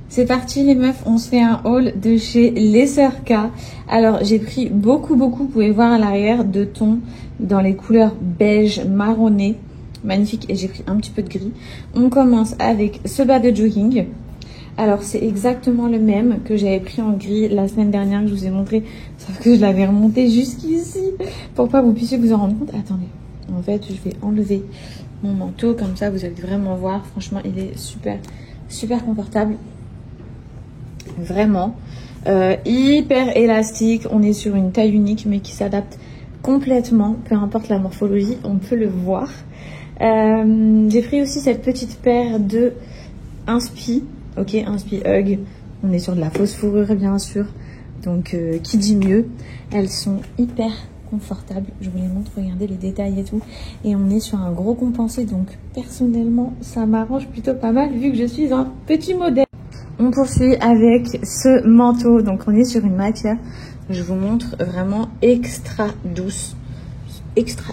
C'est parti les meufs, on se fait un haul de chez les Sœurs K. Alors j'ai pris beaucoup, vous pouvez voir à l'arrière, de tons dans les couleurs beige marronné. Magnifique, et j'ai pris un petit peu de gris. On commence avec ce bas de jogging. Alors c'est exactement le même que j'avais pris en gris la semaine dernière que je vous ai montré. Sauf que je l'avais remonté jusqu'ici pour pas que vous puissiez vous en rendre compte. Attendez, en fait je vais enlever mon manteau comme ça vous allez vraiment voir. Franchement il est super confortable. Vraiment. Hyper élastique. On est sur une taille unique mais qui s'adapte complètement. Peu importe la morphologie, on peut le voir. J'ai pris aussi cette petite paire de Inspi. Ok, Inspi Hug. On est sur de la fausse fourrure bien sûr. Donc qui dit mieux. Elles sont hyper confortables. Je vous les montre, regardez les détails et tout. Et on est sur un gros compensé. Donc personnellement ça m'arrange plutôt pas mal vu que je suis un petit modèle. On poursuit avec ce manteau. Donc on est sur une matière, je vous montre, vraiment extra douce.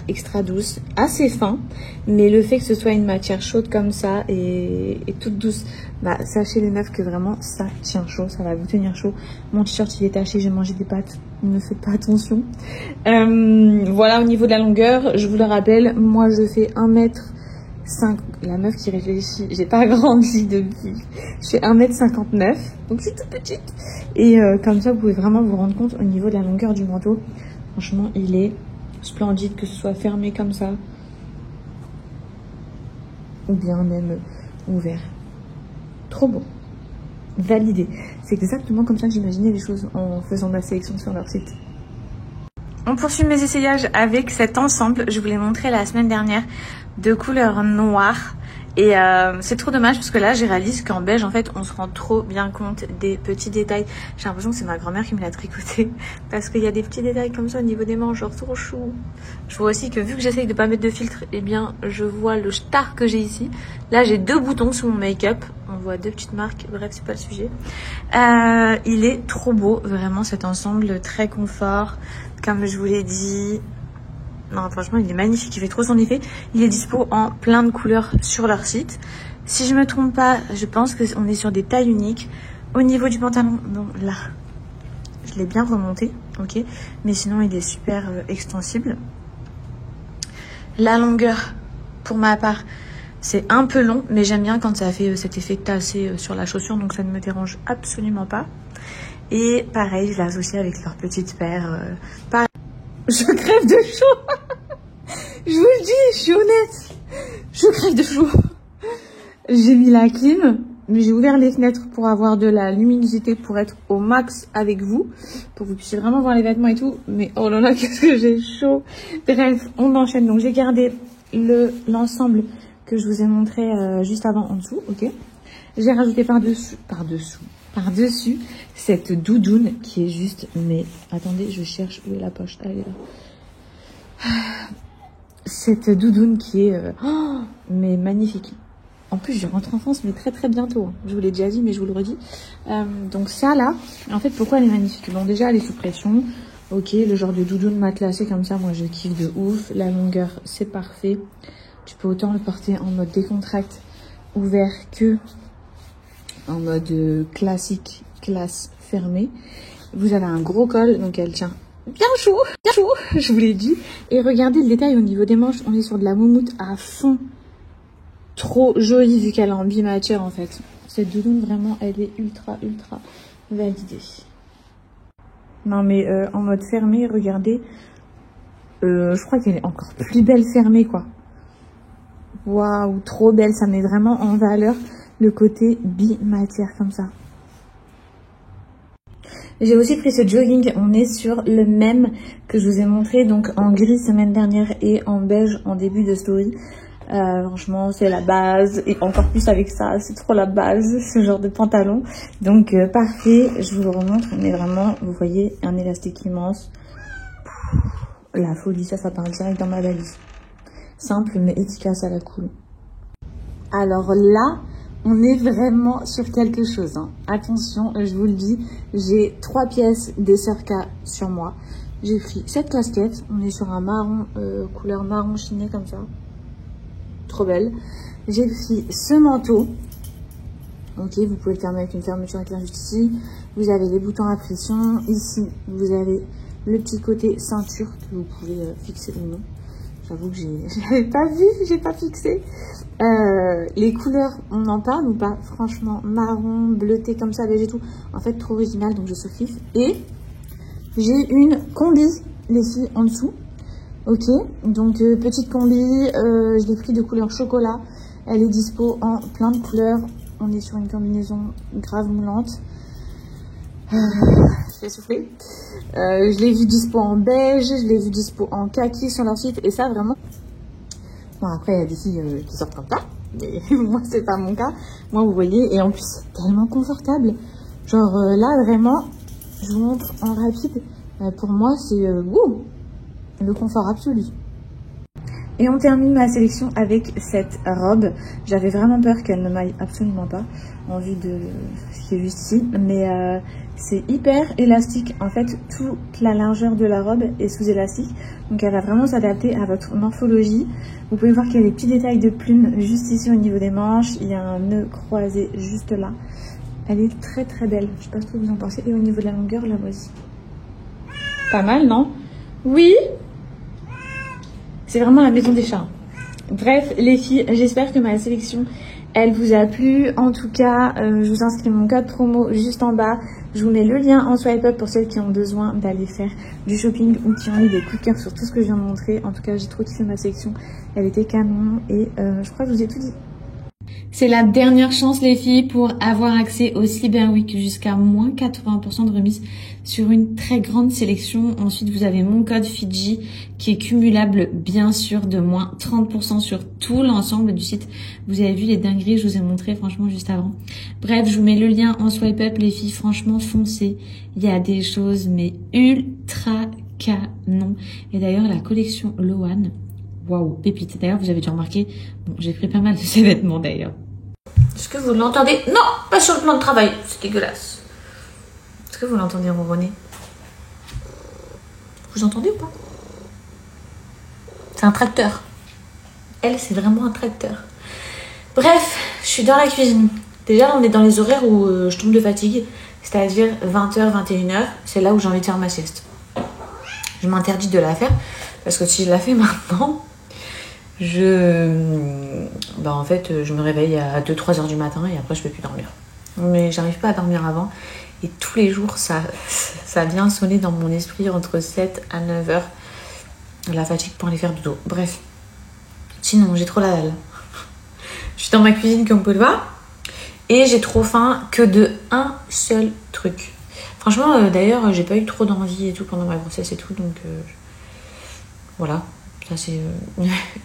Extra douce, assez fin, mais le fait que ce soit une matière chaude comme ça et toute douce, bah sachez les meufs que vraiment ça tient chaud, ça va vous tenir chaud. Mon t-shirt il est taché, j'ai mangé des pâtes, ne faites pas attention. Voilà, au niveau de la longueur, je vous le rappelle, moi je fais 1m5, la meuf qui réfléchit, j'ai pas grandi depuis, je fais 1m59, donc je suis toute petite. Et comme ça vous pouvez vraiment vous rendre compte au niveau de la longueur du manteau, franchement il est splendide, que ce soit fermé comme ça ou bien même ouvert. Trop beau, validé. C'est exactement comme ça que j'imaginais les choses en faisant ma sélection sur leur site. On poursuit mes essayages avec cet ensemble, je vous l'ai montré la semaine dernière, de couleur noire. Et c'est trop dommage parce que là, je réalise qu'en beige, en fait, on se rend trop bien compte des petits détails. J'ai l'impression que c'est ma grand-mère qui me l'a tricoté parce qu'il y a des petits détails comme ça au niveau des manches, genre trop chou. Je vois aussi que vu que j'essaye de pas mettre de filtre, eh bien, je vois le star que j'ai ici. Là, j'ai 2 boutons sur mon make-up. On voit 2 petites marques. Bref, c'est pas le sujet. Il est trop beau, vraiment, cet ensemble, très confort. Comme je vous l'ai dit... Non, franchement, il est magnifique, il fait trop son effet. Il est dispo en plein de couleurs sur leur site. Si je me trompe pas, je pense qu'on est sur des tailles uniques. Au niveau du pantalon, bon, là, je l'ai bien remonté, ok. Mais sinon, il est super extensible. La longueur, pour ma part, c'est un peu long, mais j'aime bien quand ça fait cet effet tassé sur la chaussure, donc ça ne me dérange absolument pas. Et pareil, je l'associe avec leur petite paire. Pareil. Je crève de chaud. Je vous le dis, je suis honnête. Je crève de chaud. J'ai mis la clim, mais j'ai ouvert les fenêtres pour avoir de la luminosité, pour être au max avec vous, pour que vous puissiez vraiment voir les vêtements et tout. Mais oh là là, qu'est-ce que j'ai chaud. Bref, on enchaîne. Donc j'ai gardé l'ensemble que je vous ai montré juste avant en dessous, ok. J'ai rajouté par-dessus cette doudoune qui est juste, mais attendez, je cherche où est la poche. Allez là. Cette doudoune qui est mais magnifique. En plus je rentre en France mais très bientôt, hein. Je vous l'ai déjà dit mais je vous le redis. Donc ça là, en fait pourquoi elle est magnifique? Bon déjà elle est sous pression, ok, le genre de doudoune matelassé comme ça, moi je kiffe de ouf. La longueur c'est parfait, tu peux autant le porter en mode décontracte ouvert que en mode classique, classe fermée. Vous avez un gros col, donc elle tient bien chaud, je vous l'ai dit. Et regardez le détail au niveau des manches, on est sur de la moumoute à fond. Trop jolie vu qu'elle est en bimatière en fait. Cette doudoune vraiment, elle est ultra validée. Non mais en mode fermé, regardez. Je crois qu'elle est encore plus belle fermée quoi. Waouh, trop belle, ça met vraiment en valeur le côté bimatière comme ça. J'ai aussi pris ce jogging, on est sur le même que je vous ai montré, donc en gris semaine dernière et en beige en début de story. Franchement c'est la base, et encore plus avec ça, c'est trop la base, ce genre de pantalon. Donc parfait, je vous le remontre, mais vraiment, vous voyez, un élastique immense. La folie, ça part direct dans ma valise. Simple mais efficace à la cool. Alors là, on est vraiment sur quelque chose, hein. Attention, je vous le dis, j'ai 3 pièces des Sœurs K sur moi. J'ai pris cette casquette, on est sur un marron, couleur marron chiné comme ça. Trop belle. J'ai pris ce manteau. Ok, vous pouvez le fermer avec une fermeture éclair juste ici. Vous avez les boutons à pression. Ici, vous avez le petit côté ceinture que vous pouvez fixer ou non. J'avoue que j'avais pas vu, j'ai pas fixé. Les couleurs, on en parle ou pas? Franchement, marron, bleuté comme ça, beige et tout. En fait, trop original, donc je surkiffe. Et j'ai une combi, les filles, en dessous. Ok, donc petite combi, je l'ai pris de couleur chocolat. Elle est dispo en plein de couleurs. On est sur une combinaison grave moulante. Je vais souffler. Je l'ai vu dispo en beige, je l'ai vu dispo en kaki sur leur site. Et ça, vraiment... Bon, après, il y a des filles qui sortent comme ça. Mais moi, c'est pas mon cas. Moi, vous voyez. Et en plus, c'est tellement confortable. Genre, là, vraiment, je vous montre en rapide. Pour moi, c'est le confort absolu. Et on termine ma sélection avec cette robe. J'avais vraiment peur qu'elle ne m'aille absolument pas en vue de ce qui est juste ici. Mais c'est hyper élastique. En fait, toute la largeur de la robe est sous élastique. Donc elle va vraiment s'adapter à votre morphologie. Vous pouvez voir qu'il y a des petits détails de plumes juste ici au niveau des manches. Il y a un nœud croisé juste là. Elle est très très belle. Je sais pas ce que vous en pensez. Et au niveau de la longueur, la voici. Pas mal, non? Oui. C'est vraiment la maison des chats. Bref, les filles, j'espère que ma sélection, elle vous a plu. En tout cas, je vous inscris mon code promo juste en bas. Je vous mets le lien en swipe up pour celles qui ont besoin d'aller faire du shopping ou qui ont eu des coups de cœur sur tout ce que je viens de montrer. En tout cas, j'ai trop kiffé ma sélection. Elle était canon et je crois que je vous ai tout dit. C'est la dernière chance les filles pour avoir accès au Cyber Week jusqu'à moins 80% de remise sur une très grande sélection. Ensuite, vous avez mon code Fidji qui est cumulable bien sûr de moins 30% sur tout l'ensemble du site. Vous avez vu les dingueries, je vous ai montré franchement juste avant. Bref, je vous mets le lien en swipe up les filles, franchement foncez. Il y a des choses mais ultra canon. Et d'ailleurs la collection Loan, waouh, pépite. D'ailleurs, vous avez dû remarquer, bon, j'ai pris pas mal de ces vêtements d'ailleurs. Est-ce que vous l'entendez? Non, pas sur le plan de travail, c'est dégueulasse. Est-ce que vous l'entendez ronronner? Vous entendez ou pas? C'est un tracteur. Elle, c'est vraiment un tracteur. Bref, je suis dans la cuisine. Déjà, là, on est dans les horaires où je tombe de fatigue, c'est-à-dire 20h, 21h. C'est là où j'ai envie de faire ma sieste. Je m'interdis de la faire parce que si je la fais maintenant, en fait, je me réveille à 2-3 heures du matin et après je peux plus dormir. Mais j'arrive pas à dormir avant et tous les jours ça vient sonner dans mon esprit entre 7 à 9 heures la fatigue pour aller faire du dos. Bref, sinon j'ai trop la dalle. Je suis dans ma cuisine comme vous pouvez le voir et j'ai trop faim que de un seul truc. Franchement, d'ailleurs, j'ai pas eu trop d'envie et tout pendant ma grossesse et tout, donc voilà. Ça, c'est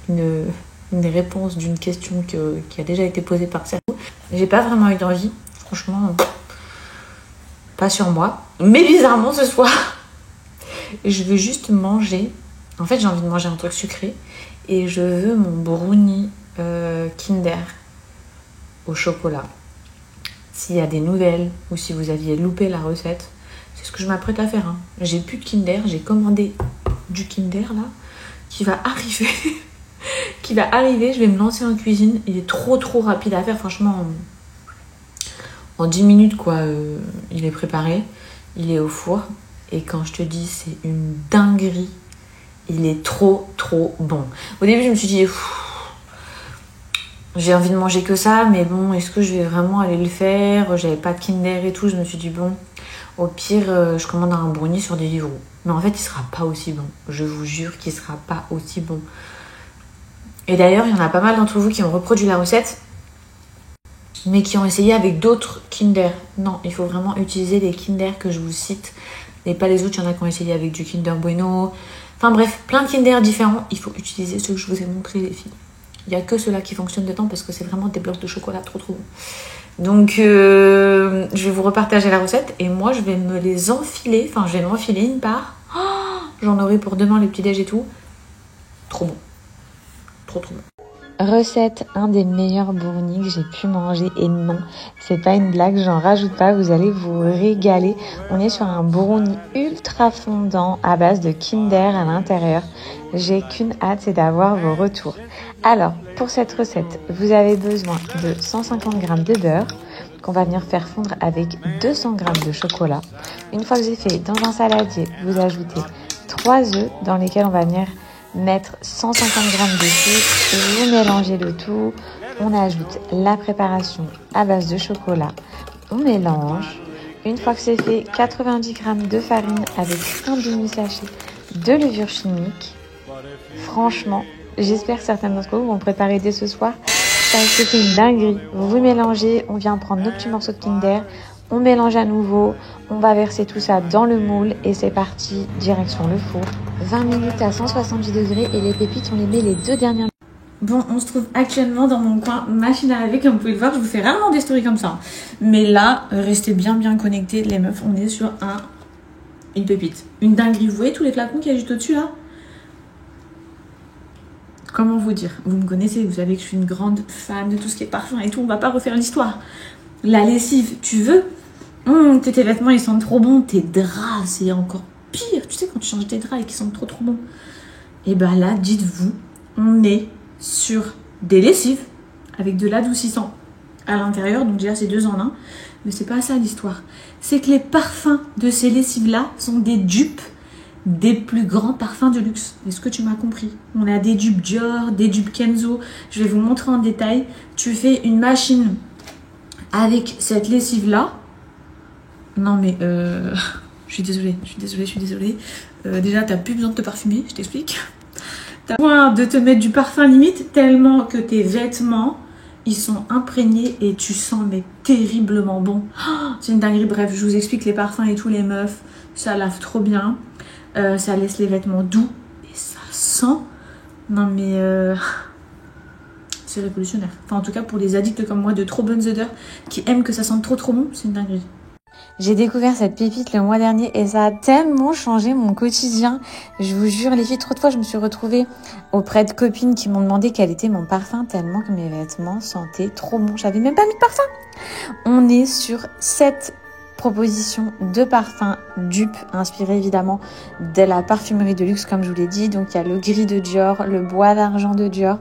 une réponse d'une question qui a déjà été posée par certains. J'ai pas vraiment eu d'envie, franchement, pas sur moi. Mais bizarrement, ce soir, je veux juste manger. En fait, j'ai envie de manger un truc sucré et je veux mon brownie Kinder au chocolat. S'il y a des nouvelles ou si vous aviez loupé la recette, c'est ce que je m'apprête à faire. Hein. J'ai plus de Kinder, j'ai commandé du Kinder là. Qui va arriver, je vais me lancer en cuisine. Il est trop rapide à faire, franchement. En 10 minutes, quoi, il est préparé. Il est au four. Et quand je te dis, c'est une dinguerie. Il est trop bon. Au début, je me suis dit, j'ai envie de manger que ça, mais bon, est-ce que je vais vraiment aller le faire? J'avais pas de Kinder et tout. Je me suis dit, bon, au pire, je commande un brownie sur Deliveroo. Mais en fait, il sera pas aussi bon. Je vous jure qu'il sera pas aussi bon. Et d'ailleurs, il y en a pas mal d'entre vous qui ont reproduit la recette, mais qui ont essayé avec d'autres Kinder. Non, il faut vraiment utiliser les Kinder que je vous cite, et pas les autres. Il y en a qui ont essayé avec du Kinder Bueno. Enfin bref, plein de Kinder différents. Il faut utiliser ceux que je vous ai montrés, les filles. Il n'y a que ceux-là qui fonctionnent dedans parce que c'est vraiment des blocs de chocolat trop bons. Donc, je vais vous repartager la recette et moi, je vais me les enfiler. Enfin, je vais m'enfiler une part. Oh, j'en aurai pour demain les petits déj et tout. Trop bon. Trop bon. Recette, un des meilleurs brownies que j'ai pu manger. Et non, c'est pas une blague, j'en rajoute pas. Vous allez vous régaler. On est sur un brownie ultra fondant à base de Kinder à l'intérieur. J'ai qu'une hâte, c'est d'avoir vos retours. Alors, pour cette recette, vous avez besoin de 150 g de beurre, qu'on va venir faire fondre avec 200 g de chocolat. Une fois que j'ai fait, dans un saladier, vous ajoutez 3 œufs dans lesquels on va venir mettre 150 g de sucre. Vous mélangez le tout. On ajoute la préparation à base de chocolat. On mélange. Une fois que c'est fait, 90 g de farine avec un demi-sachet de levure chimique. Franchement, j'espère que certains d'entre vous vont préparer dès ce soir parce que c'est une dinguerie. Vous mélangez, on vient prendre nos petits morceaux de Kinder, on mélange à nouveau, on va verser tout ça dans le moule et c'est parti, direction le four. 20 minutes à 170 degrés et les pépites, on les met les 2 dernières minutes. Bon, on se trouve actuellement dans mon coin machine à laver. Comme vous pouvez le voir, je vous fais rarement des stories comme ça. Mais là, restez bien connectés, les meufs. On est sur une pépite. Une dinguerie. Vous voyez tous les flacons qu'il y a juste au-dessus, là? Comment vous dire? Vous me connaissez, vous savez que je suis une grande fan de tout ce qui est parfum et tout. On va pas refaire l'histoire. La lessive, tu veux? Tes vêtements, ils sentent trop bons. Tes draps, c'est encore pire. Tu sais, quand tu changes tes draps et qu'ils sentent trop bons. Et ben là, dites-vous, on est sur des lessives avec de l'adoucissant à l'intérieur, donc déjà c'est 2 en 1, mais c'est pas ça l'histoire. C'est que les parfums de ces lessives là sont des dupes des plus grands parfums de luxe. Est-ce que tu m'as compris? On a des dupes Dior, des dupes Kenzo, je vais vous montrer en détail. Tu fais une machine avec cette lessive là, non mais je suis désolée, déjà t'as plus besoin de te parfumer, je t'explique. T'as besoin de te mettre du parfum limite tellement que tes vêtements, ils sont imprégnés et tu sens mais terriblement bon. Oh, c'est une dinguerie. Bref, je vous explique les parfums et tout, les meufs. Ça lave trop bien. Ça laisse les vêtements doux. Et ça sent... Non mais... c'est révolutionnaire. Enfin en tout cas pour les addicts comme moi de trop bonnes odeurs qui aiment que ça sente trop bon, c'est une dinguerie. J'ai découvert cette pépite le mois dernier et ça a tellement changé mon quotidien. Je vous jure les filles, trop de fois je me suis retrouvée auprès de copines qui m'ont demandé quel était mon parfum tellement que mes vêtements sentaient trop bon. J'avais même pas mis de parfum. On est sur 7 propositions de parfums dupes inspirés évidemment de la parfumerie de luxe comme je vous l'ai dit. Donc il y a le gris de Dior, le bois d'argent de Dior,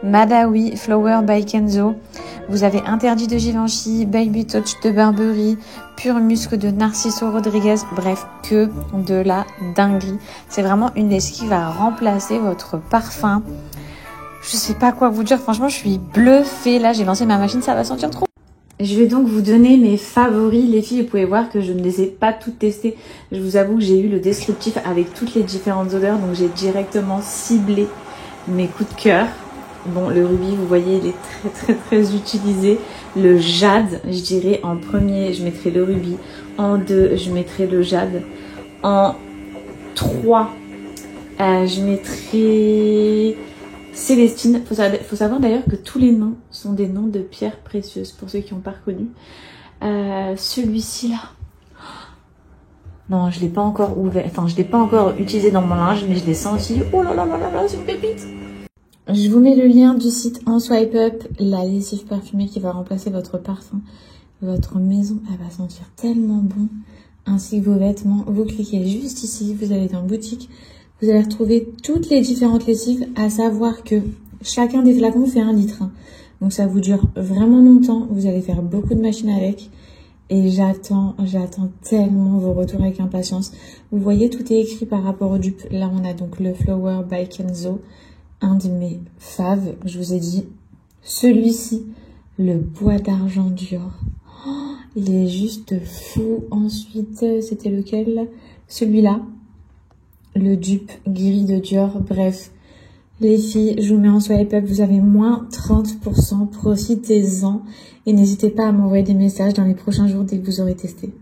Madawi, Flower by Kenzo. Vous avez Interdit de Givenchy, Baby Touch de Burberry, Pur Musc de Narciso Rodriguez. Bref, que de la dinguerie. C'est vraiment une lessive qui va remplacer votre parfum. Je sais pas quoi vous dire. Franchement, je suis bluffée. Là, j'ai lancé ma machine. Ça va sentir trop. Je vais donc vous donner mes favoris. Les filles, vous pouvez voir que je ne les ai pas toutes testées. Je vous avoue que j'ai eu le descriptif avec toutes les différentes odeurs. Donc, j'ai directement ciblé mes coups de cœur. Bon, le rubis, vous voyez, il est très utilisé. Le jade, je dirais, en premier, je mettrai le rubis. En 2, je mettrai le jade. En 3, je mettrai Célestine. Faut savoir d'ailleurs que tous les noms sont des noms de pierres précieuses, pour ceux qui n'ont pas reconnu. Celui-ci là. Non, je ne l'ai pas encore ouvert. Enfin, je ne l'ai pas encore utilisé dans mon linge, mais je l'ai senti. Oh là là là là là, c'est une pépite. Je vous mets le lien du site en swipe up, la lessive parfumée qui va remplacer votre parfum. Votre maison, elle va sentir tellement bon, ainsi que vos vêtements. Vous cliquez juste ici, vous allez dans boutique, vous allez retrouver toutes les différentes lessives, à savoir que chacun des flacons fait 1 litre. Donc ça vous dure vraiment longtemps, vous allez faire beaucoup de machines avec. Et j'attends tellement vos retours avec impatience. Vous voyez, tout est écrit par rapport aux dupes. Là, on a donc le Flower by Kenzo. Un de mes faves, je vous ai dit, celui-ci, le bois d'argent Dior. Oh, il est juste fou. Ensuite, c'était lequel? Celui-là, le dupe gris de Dior. Bref, les filles, je vous mets en swipe up, vous avez moins 30%, profitez-en et n'hésitez pas à m'envoyer des messages dans les prochains jours dès que vous aurez testé.